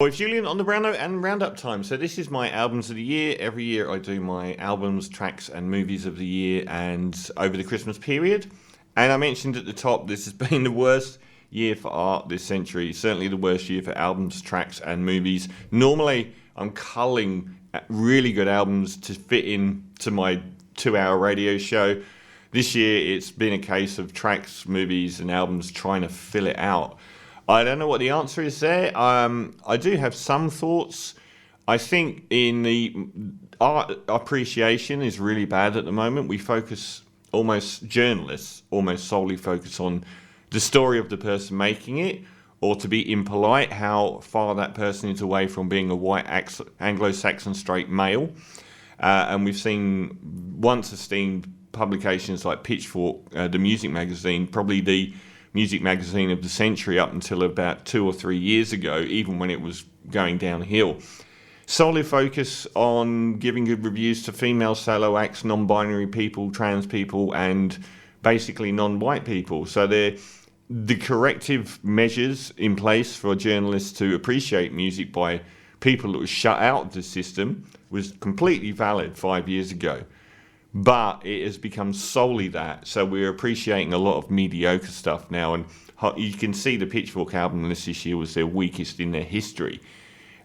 Boy Julian on the Brown Note and Roundup time. So this is my albums of the year. Every year I do my albums, tracks and movies of the year and over the Christmas period. And I mentioned at the top, this has been the worst year for art this century. Certainly the worst year for albums, tracks and movies. Normally I'm culling really good albums to fit in to my 2-hour radio show. This year it's been a case of tracks, movies and albums trying to fill it out. I don't know what the answer is there. I do have some thoughts. I think in the art appreciation is really bad at the moment. We focus, journalists almost solely focus on the story of the person making it, or to be impolite, how far that person is away from being a white Anglo-Saxon straight male. And we've seen once esteemed publications like Pitchfork, the music magazine, probably the music magazine of the century up until about 2 or 3 years ago, even when it was going downhill. Solid focus on giving good reviews to female solo acts, non-binary people, trans people, and basically non-white people. So they're the corrective measures in place for journalists to appreciate music by people that were shut out of the system was completely valid 5 years ago. But it has become solely that. So we're appreciating a lot of mediocre stuff now. And you can see the Pitchfork album list this year was their weakest in their history.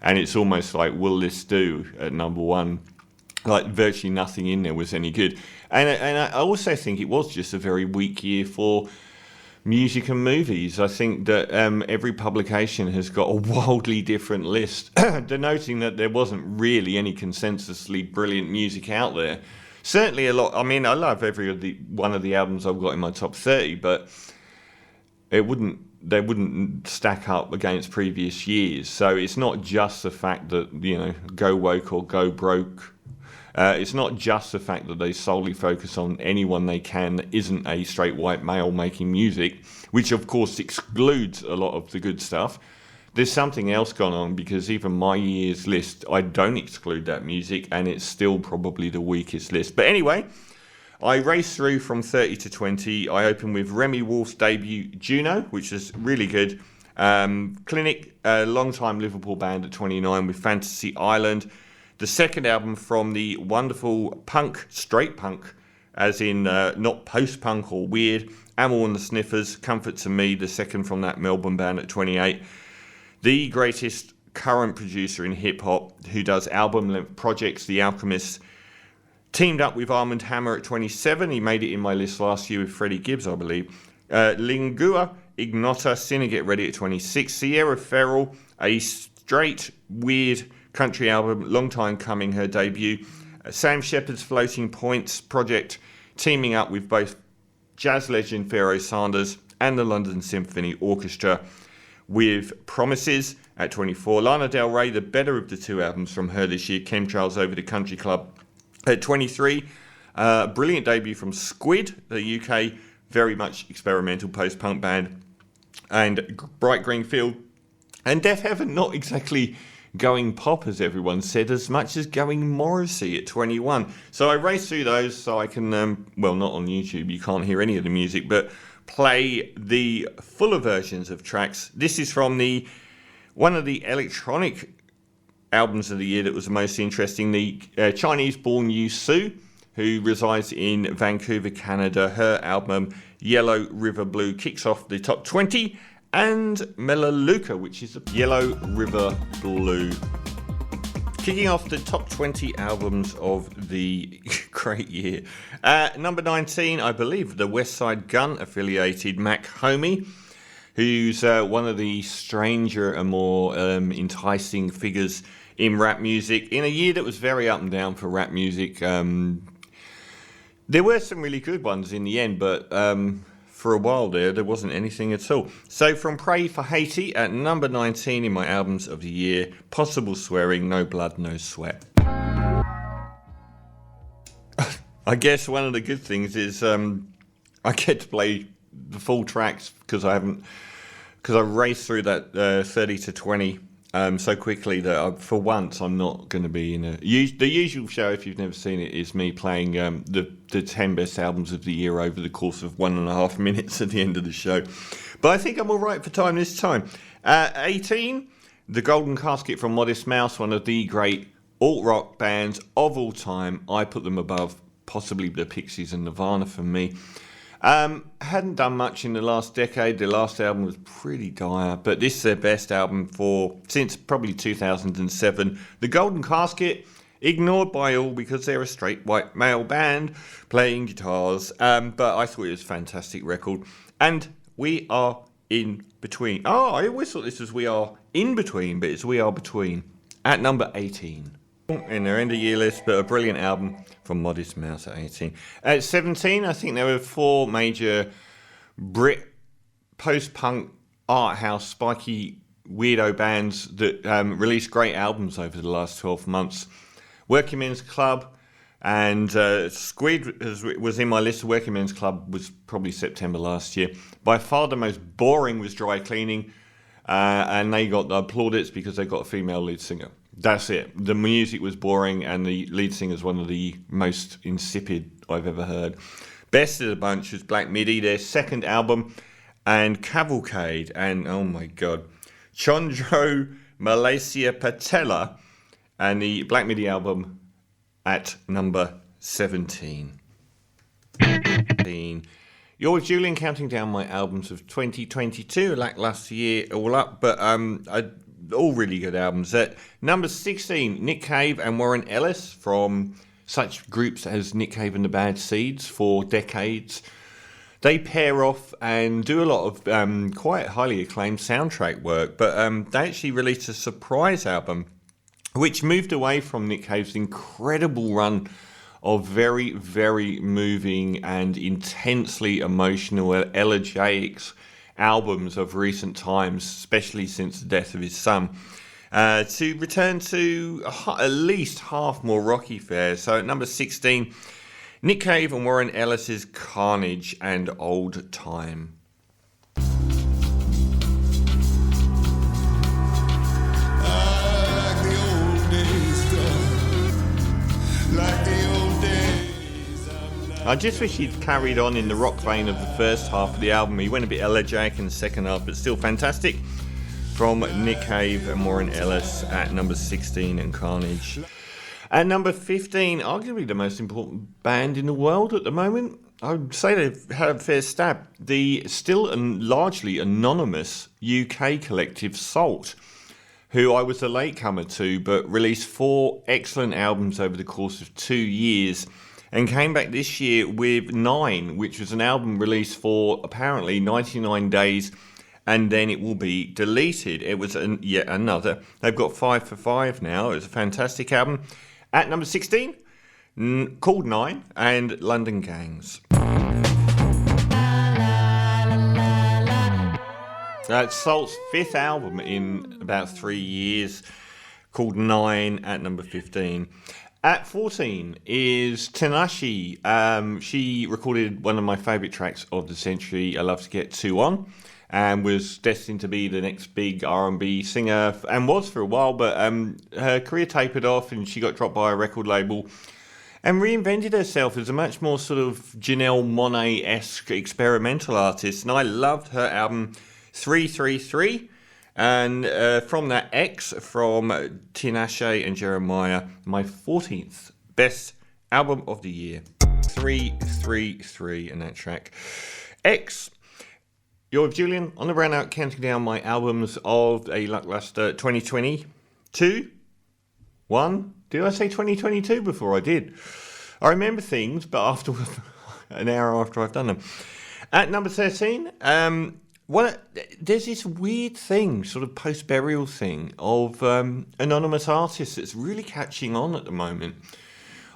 And it's almost like, will this do at number one? Like virtually nothing in there was any good. And I also think it was just a very weak year for music and movies. I think that every publication has got a wildly different list, denoting that there wasn't really any consensusly brilliant music out there. Certainly a lot. I mean, I love every one of the albums I've got in my top 30, but they wouldn't stack up against previous years. So it's not just the fact that, go woke or go broke. It's not just the fact that they solely focus on anyone they can that isn't a straight white male making music, which of course excludes a lot of the good stuff. There's something else gone on, because even my year's list, I don't exclude that music, and it's still probably the weakest list. But anyway, I race through from 30 to 20. I open with Remy Wolf's debut, Juno, which is really good. Clinic, a long-time Liverpool band at 29 with Fantasy Island. The second album from the wonderful punk, straight punk, as in not post-punk or weird, Amel and the Sniffers, Comfort to Me, the second from that Melbourne band at 28. The greatest current producer in hip-hop who does album-length projects, The Alchemist, teamed up with Armand Hammer at 27. He made it in my list last year with Freddie Gibbs, I believe. Lingua Ignota, Sinner Get Ready at 26. Sierra Ferrell, a straight, weird country album, long time coming, her debut. Sam Shepard's Floating Points project, teaming up with both jazz legend Pharoah Sanders and the London Symphony Orchestra with Promises at 24. Lana Del Rey, the better of the two albums from her this year, Chemtrails Over the Country Club at 23. Brilliant debut from Squid, the UK very much experimental post-punk band, and Bright Green Field and Deaf Heaven, not exactly going pop as everyone said, as much as going Morrissey at 21. So I raced through those so I can, well, not on YouTube, you can't hear any of the music, but play the fuller versions of tracks. This is from one of the electronic albums of the year that was the most interesting, the Chinese-born Yu Su, who resides in Vancouver, Canada. Her album Yellow River Blue kicks off the top 20, and Melaleuca, which is Yellow River Blue, kicking off the top 20 albums of the great year. Number 19, I believe, the West Side Gun affiliated Mac Homie, who's one of the stranger and more enticing figures in rap music. In a year that was very up and down for rap music, there were some really good ones in the end, but for a while there wasn't anything at all. So from Pray for Haiti at number 19 in my albums of the year, Possible Swearing, No Blood, No Sweat. I guess one of the good things is I get to play the full tracks because I raced through that 30 to 20 so quickly that for once I'm not going to be in the usual show. If you've never seen it, is me playing the 10 best albums of the year over the course of 1.5 minutes at the end of the show. But I think I'm all right for time this time. 18, The Golden Casket from Modest Mouse, one of the great alt-rock bands of all time. I put them above possibly the Pixies and Nirvana for me. Hadn't done much in the last decade. Their last album was pretty dire, but this is their best album since probably 2007. The Golden Casket, ignored by all because they're a straight white male band playing guitars, but I thought it was a fantastic record. And We Are In Between. Oh, I always thought this was We Are In Between, but it's We Are Between at number 18. In their end of year list, but a brilliant album from Modest Mouse at 18. At 17, I think there were 4 major Brit post-punk art house spiky weirdo bands that released great albums over the last 12 months. Working Men's Club and Squid was in my list. Working Men's Club was probably September last year. By far the most boring was Dry Cleaning, and they got the plaudits because they got a female lead singer. That's it. The music was boring and the lead singer is one of the most insipid I've ever heard. Best of the bunch was Black Midi, their second album, and Cavalcade, and oh my god, Chondro Malaysia Patella, and the Black Midi album at number 17. You're with Julian, counting down my albums of 2022, a lackluster year all up, but all really good albums. At number 16, Nick Cave and Warren Ellis, from such groups as Nick Cave and the Bad Seeds for decades. They pair off and do a lot of quite highly acclaimed soundtrack work, but they actually released a surprise album which moved away from Nick Cave's incredible run of very, very moving and intensely emotional elegiac albums of recent times, especially since the death of his son, to return to at least half more rocky fare. So at number 16, Nick Cave and Warren Ellis's Carnage and Old Time. I just wish he'd carried on in the rock vein of the first half of the album. He went a bit elegiac in the second half, but still fantastic. From Nick Cave and Warren Ellis at number 16 and Carnage. At number 15, arguably the most important band in the world at the moment. I would say they've had a fair stab. The still and largely anonymous UK collective Salt, who I was a latecomer to, but released 4 excellent albums over the course of 2 years. And came back this year with 9, which was an album released for apparently 99 days, and then it will be deleted. It was yet another. They've got 5 for 5 now. It was a fantastic album. At number 16, called 9, and London Gangs. That's Salt's 5th album in about 3 years, called 9 at number 15. At 14 is Tinashe. She recorded one of my favourite tracks of the century, I Love to Get Two On, and was destined to be the next big R&B singer, and was for a while, but her career tapered off and she got dropped by a record label and reinvented herself as a much more sort of Janelle Monáe-esque experimental artist. And I loved her album 333. And from that, X from Tinashe and Jeremiah, my 14th best album of the year. 333 in that track. X. You're with Julian on the round out, counting down my albums of a lackluster 2022. Did I say 2022 before? I did. I remember things, but after an hour after I've done them. At number 13, there's this weird thing, sort of post-burial thing, of anonymous artists that's really catching on at the moment.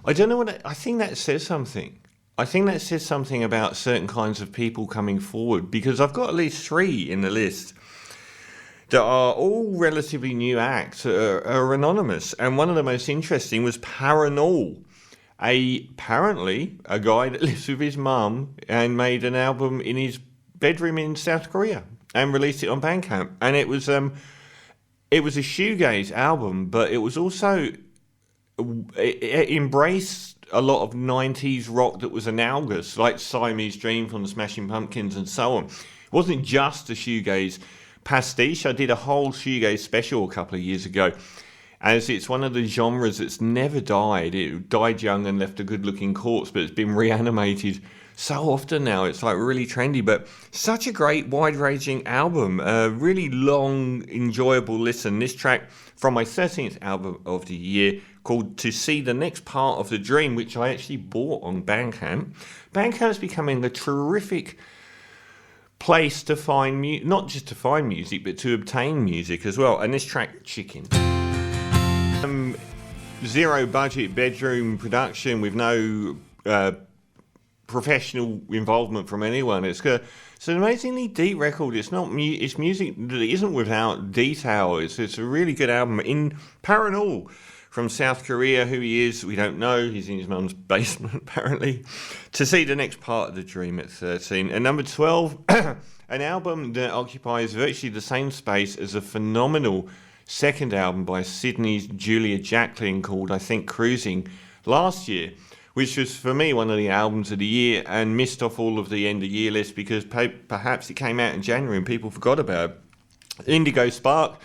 I don't know I think that says something. I think that says something about certain kinds of people coming forward, because I've got at least 3 in the list that are all relatively new acts, are anonymous. And one of the most interesting was Paranormal. Apparently, a guy that lives with his mum and made an album in his bedroom in South Korea and released it on Bandcamp, and it was a shoegaze album, but it was also it embraced a lot of 90s rock that was analogous, like Siamese Dream from the Smashing Pumpkins and so on. It wasn't just a shoegaze pastiche. I did a whole shoegaze special a couple of years ago, as it's one of the genres that's never died. It died young and left a good-looking corpse, but it's been reanimated so often now. It's like really trendy, but such a great, wide-ranging album. A really long, enjoyable listen. This track from my 13th album of the year, called To See the Next Part of the Dream, which I actually bought on Bandcamp. Bandcamp's becoming a terrific place to find not just to find music, but to obtain music as well. And this track, Chicken. Zero budget bedroom production with no professional involvement from anyone. It's an amazingly deep record. It's music that isn't without detail. It's a really good album. In Paranormal from South Korea, who he is, we don't know. He's in his mum's basement, apparently. To See the Next Part of the Dream at 13. And number 12, an album that occupies virtually the same space as a phenomenal second album by Sydney's Julia Jacklin called, I think, Cruising, last year, which was, for me, one of the albums of the year and missed off all of the end-of-year lists because perhaps it came out in January and people forgot about it. Indigo Spark,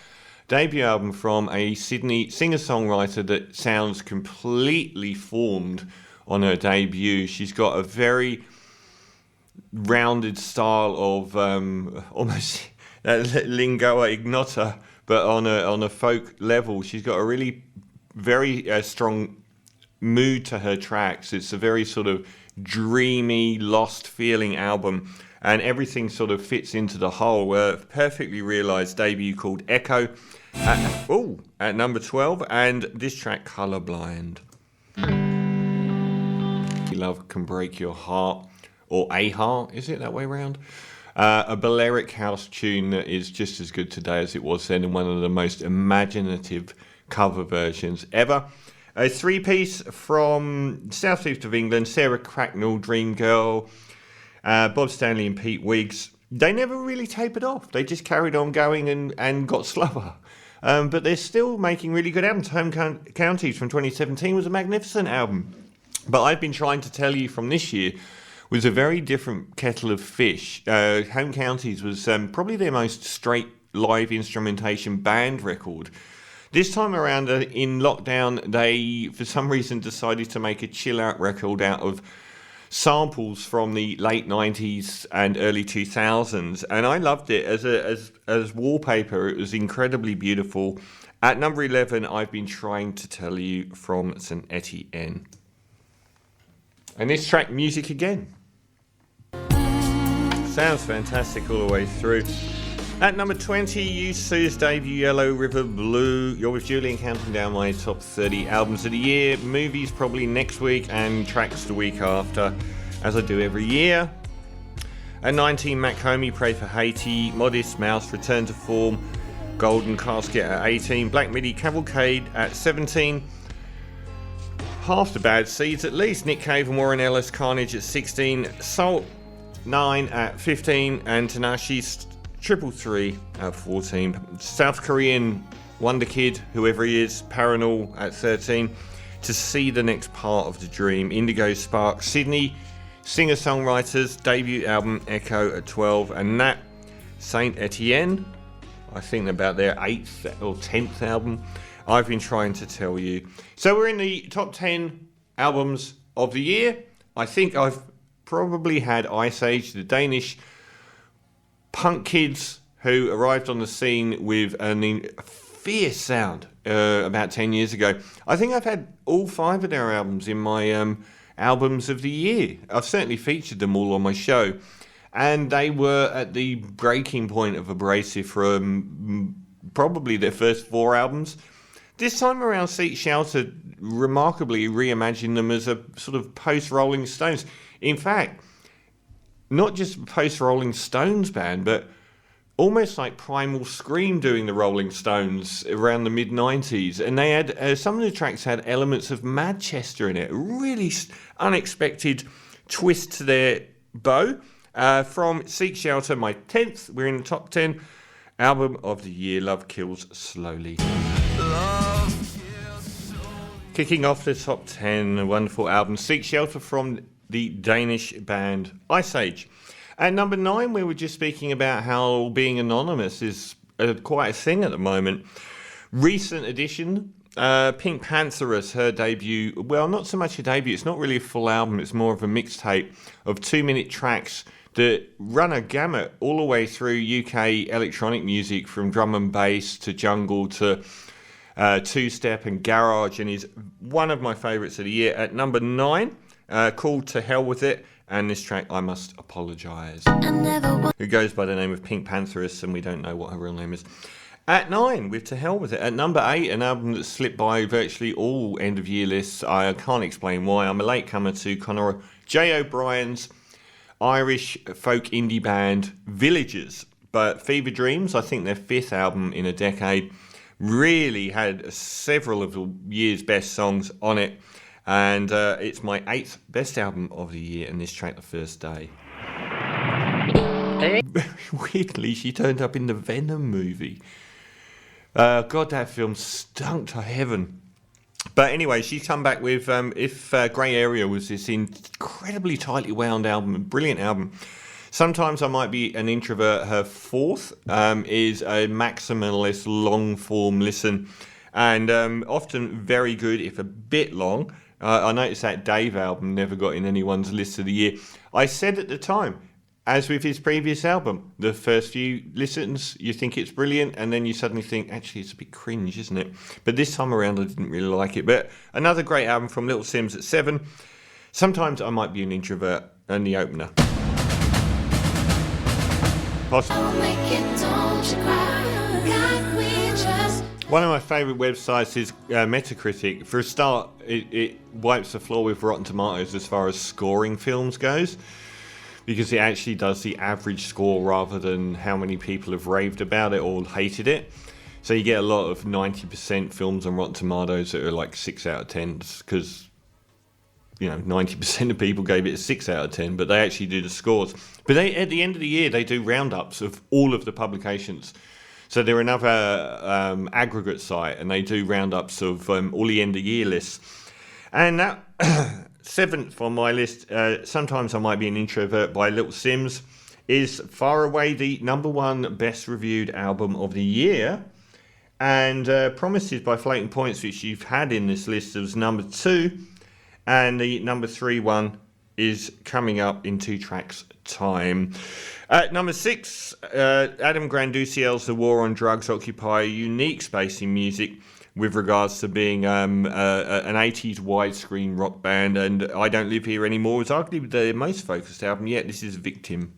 debut album from a Sydney singer-songwriter that sounds completely formed on her debut. She's got a very rounded style of almost lingua ignota, but on a folk level. She's got a really very strong mood to her tracks. It's a very sort of dreamy, lost feeling album, and everything sort of fits into the whole. Perfectly realised debut called Echo at number 12, and this track, Colourblind. Love Can Break Your Heart, or A Heart, is it that way around? A Balearic house tune that is just as good today as it was then, and one of the most imaginative cover versions ever. A three-piece from southeast of England, Sarah Cracknell, Dream Girl, Bob Stanley and Pete Wiggs. They never really tapered off. They just carried on going and got slower. But they're still making really good albums. Home Counties from 2017 was a magnificent album. But I've been trying to tell you from this year was a very different kettle of fish. Home Counties was probably their most straight live instrumentation band record. This time around in lockdown, they, for some reason, decided to make a chill-out record out of samples from the late 90s and early 2000s, and I loved it. As wallpaper, it was incredibly beautiful. At number 11, I've Been Trying to Tell You from St. Etienne. And this track, Music Again. Sounds fantastic all the way through. At number 20, Yusu's debut, Yellow River Blue. You're with Julian, counting down my top 30 albums of the year. Movies probably next week and tracks the week after, as I do every year. At 19, Mac Homie, Pray for Haiti. Modest Mouse, Return to Form. Golden Casket at 18. Black Midi, Cavalcade at 17. Half the Bad Seeds at least. Nick Cave and Warren Ellis, Carnage at 16. Salt 9 at 15. And Tinashe's 333 at 14. South Korean Wonder Kid, whoever he is, Paranormal at 13. To See the Next Part of the Dream, Indigo Spark, Sydney singer-songwriters debut album Echo at 12, and Nat Saint Etienne, I think about their 8th or 10th album, I've Been Trying to Tell You. So we're in the top 10 albums of the year. I think I've probably had Ice Age, the Danish punk kids who arrived on the scene with a fierce sound about 10 years ago. I think I've had all 5 of their albums in my albums of the year. I've certainly featured them all on my show, and they were at the breaking point of Abrasive from probably their first 4 albums. This time around, Seek Shelter remarkably reimagined them as a sort of post-Rolling Stones. In fact, not just post-Rolling Stones band, but almost like Primal Scream doing the Rolling Stones around the mid-90s. And they had, some of the tracks had elements of Manchester in it. A really unexpected twist to their bow. From Seek Shelter, my 10th, we're in the top 10. Album of the year, Love Kills Slowly. Kicking off the top 10, a wonderful album, Seek Shelter from the Danish band Ice Age. At number 9, we were just speaking about how being anonymous is quite a thing at the moment. Recent addition, Pink Panthers, her debut. Well, not so much a debut. It's not really a full album. It's more of a mixtape of 2-minute tracks that run a gamut all the way through UK electronic music, from drum and bass to jungle to two-step and garage, and is one of my favourites of the year. At number 9, called To Hell With It, and this track, I Must Apologise, who goes by the name of Pink Panthers, and we don't know what her real name is. At 9, with To Hell With It. At number 8, an album that slipped by virtually all end-of-year lists. I can't explain why. I'm a latecomer to Conor J. O'Brien's Irish folk indie band Villagers. But Fever Dreams, I think their 5th album in a decade, really had several of the year's best songs on it. And it's my 8th best album of the year, and this track, The First Day. Weirdly, she turned up in the Venom movie. God, that film stunk to heaven. But anyway, she's come back with If Grey Area was this incredibly tightly wound album, a brilliant album. Sometimes I Might Be an Introvert, her 4th, is a maximalist long-form listen, and often very good, if a bit long. I noticed that Dave album never got in anyone's list of the year. I said at the time, as with his previous album, the first few listens, you think it's brilliant, and then you suddenly think, actually, it's a bit cringe, isn't it? But this time around, I didn't really like it. But another great album from Little Sims at 7. Sometimes I Might Be an Introvert, and the opener. One of my favourite websites is Metacritic. For a start, it wipes the floor with Rotten Tomatoes as far as scoring films goes, because it actually does the average score rather than how many people have raved about it or hated it. So you get a lot of 90% films on Rotten Tomatoes that are like 6 out of 10, because 90% of people gave it a 6 out of 10, but they actually do the scores. But at the end of the year, they do roundups of all of the publications. So they're another aggregate site, and they do roundups of all the end of year lists. And that 7th on my list, Sometimes I Might Be an Introvert by Little Sims, is far away the number 1 best reviewed album of the year. And Promises by Floating Points, which you've had in this list, was number 2. And the number 3 one is coming up in 2 tracks' time. At number 6, Adam Granduciel's The War on Drugs occupy a unique space in music with regards to being an 80s widescreen rock band, and I Don't Live Here Anymore is arguably their most focused album yet. This is Victim.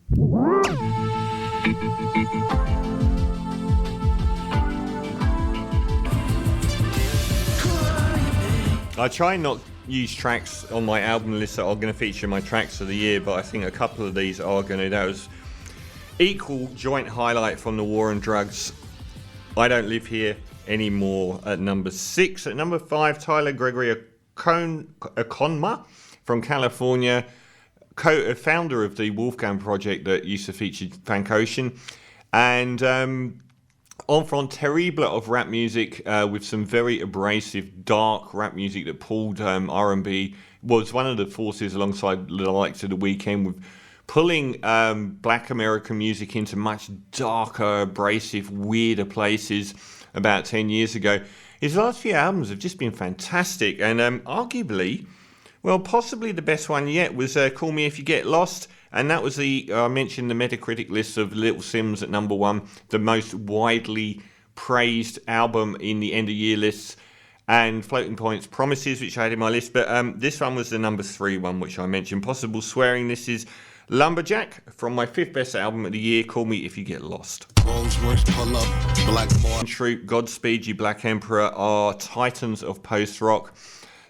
I try and not use tracks on my album list that are going to feature my tracks of the year, but I think a couple of these are going to. That was equal joint highlight from The War on Drugs, I Don't Live Here Anymore at number 6. At number 5, Tyler Gregory Akonma from California, founder of the Wolfgang Project that used to feature Frank Ocean, and enfant terrible of rap music with some very abrasive, dark rap music that pulled R&B, was one of the forces alongside the likes of The Weeknd, with pulling black American music into much darker, abrasive, weirder places about 10 years ago. His last few albums have just been fantastic, and arguably, well, possibly the best one yet was Call Me If You Get Lost, and that was I mentioned the Metacritic list of Little Sims at number 1, the most widely praised album in the end of year lists, and Floating Points Promises, which I had in my list, but this one was the number 3 one, which I mentioned. Possible Swearing, this is Lumberjack from my 5th best album of the year, Call Me If You Get Lost. Troop, Godspeed You Black Emperor are titans of post-rock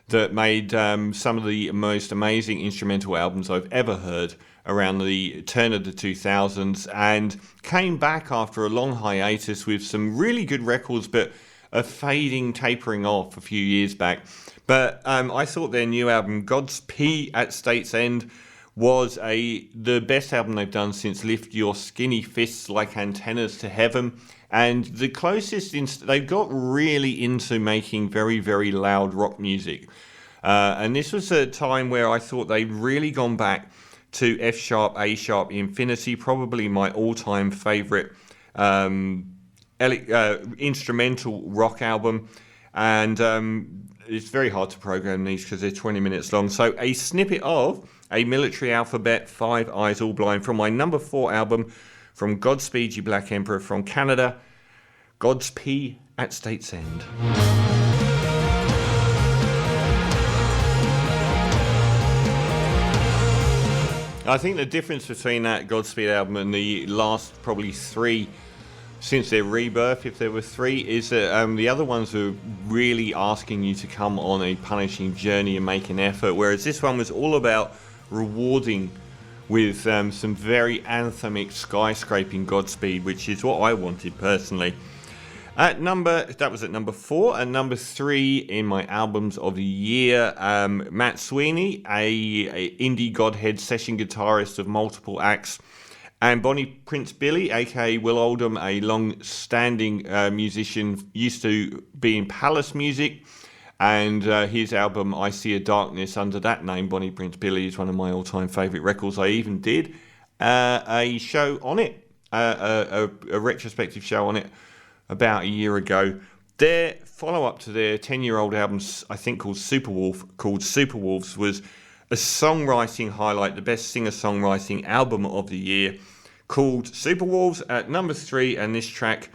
that made some of the most amazing instrumental albums I've ever heard around the turn of the 2000s, and came back after a long hiatus with some really good records, but a fading, tapering off a few years back. But I thought their new album, God's Pee at State's End, was the best album they've done since Lift Your Skinny Fists Like Antennas to Heaven, and the closest they've got really into making very, very loud rock music. And this was a time where I thought they'd really gone back to F sharp, A sharp, Infinity, probably my all-time favourite instrumental rock album. And it's very hard to program these because they're 20 minutes long. So a snippet of A Military Alphabet, Five Eyes All Blind, from my number 4 album, from Godspeed You Black Emperor from Canada, Godspeed at State's End. I think the difference between that Godspeed album and the last probably 3 since their rebirth, if there were 3, is that the other ones were really asking you to come on a punishing journey and make an effort, whereas this one was all about rewarding with some very anthemic skyscraping Godspeed, which is what I wanted personally. That was at number 4, and number 3 in my albums of the year, Matt Sweeney, a indie godhead session guitarist of multiple acts, and Bonnie Prince Billy, aka Will Oldham, a long-standing musician, used to be in Palace Music, and his album I See a Darkness under that name, Bonnie Prince Billy, is one of my all-time favourite records. I even did a show on it, a retrospective show on it, about a year ago. Their follow-up to their 10-year-old album, I think called Superwolves, was a songwriting highlight, the best singer-songwriting album of the year, called Superwolves at number 3, and this track,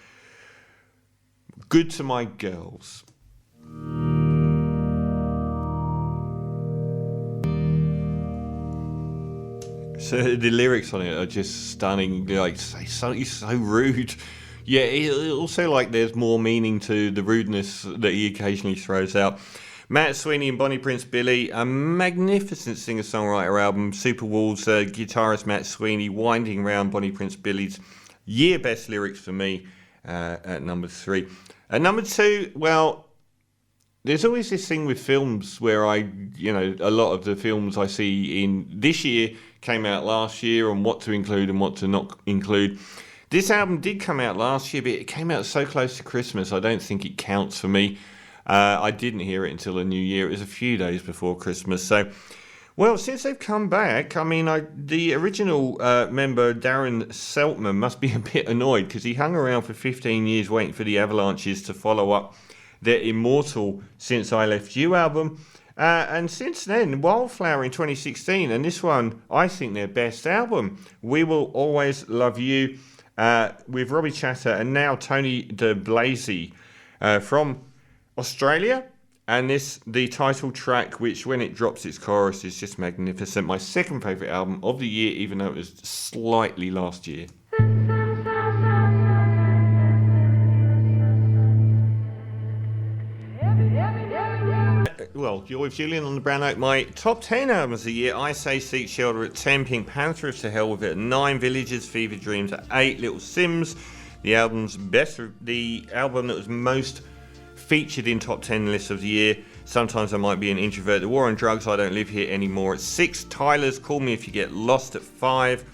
Good to My Girls. So the lyrics on it are just stunning, like, so rude. Yeah, it also, like, there's more meaning to the rudeness that he occasionally throws out. Matt Sweeney and Bonnie Prince Billy, a magnificent singer-songwriter album. Superwolves, guitarist Matt Sweeney winding around Bonnie Prince Billy's year best lyrics for me at number 3. At number 2, well, there's always this thing with films where a lot of the films I see in this year came out last year, and what to include and what to not include. This album did come out last year, but it came out so close to Christmas, I don't think it counts for me. I didn't hear it until the new year. It was a few days before Christmas. So, well, since they've come back, I mean, the original member, Darren Seltman, must be a bit annoyed because he hung around for 15 years waiting for the Avalanches to follow up their immortal Since I Left You album. And since then, Wildflower in 2016, and this one, I think their best album, We Will Always Love You, with Robbie Chatter and now Tony de Blazy from Australia. And the title track, which when it drops its chorus is just magnificent. My second favourite album of the year, even though it was slightly last year. Well, you're with Julian on the Brown Oak. My top 10 albums of the year, I Say Seek Shelter at 10, Pink Panthers to Hell with It at 9, Villagers, Fever Dreams at 8, Little Sims, the album that was most featured in top 10 lists of the year, Sometimes I Might Be an Introvert, The War on Drugs, I Don't Live Here Anymore at 6, Tyler's Call Me If You Get Lost at 5,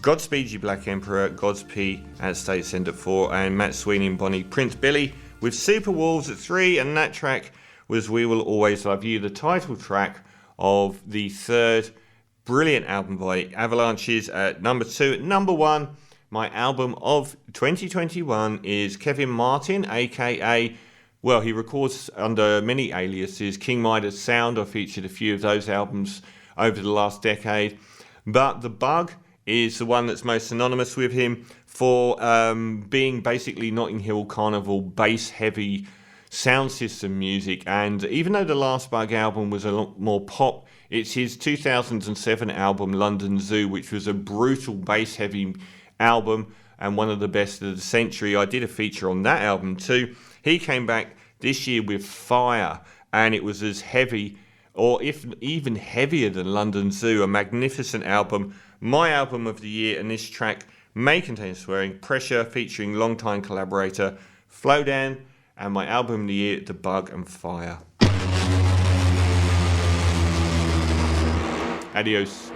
Godspeed You Black Emperor, Godspeed at State's End at 4, and Matt Sweeney and Bonnie Prince Billy with Superwolves at 3, and that track was We Will Always Love You, the title track of the third brilliant album by Avalanches at number 2. At number 1, my album of 2021 is Kevin Martin, aka, well, he records under many aliases, King Midas Sound. I featured a few of those albums over the last decade, but The Bug is the one that's most synonymous with him for being basically Notting Hill Carnival bass heavy sound system music. And even though the last Bug album was a lot more pop, it's his 2007 album London Zoo, which was a brutal bass heavy album and one of the best of the century. I did a feature on that album too. He came back this year with Fire, and it was as heavy, or if even heavier than London Zoo, a magnificent album. My album of the year, and this track may contain swearing, Pressure, featuring longtime collaborator Flowdan, and my album of the year, The Bug and Fire. Adios.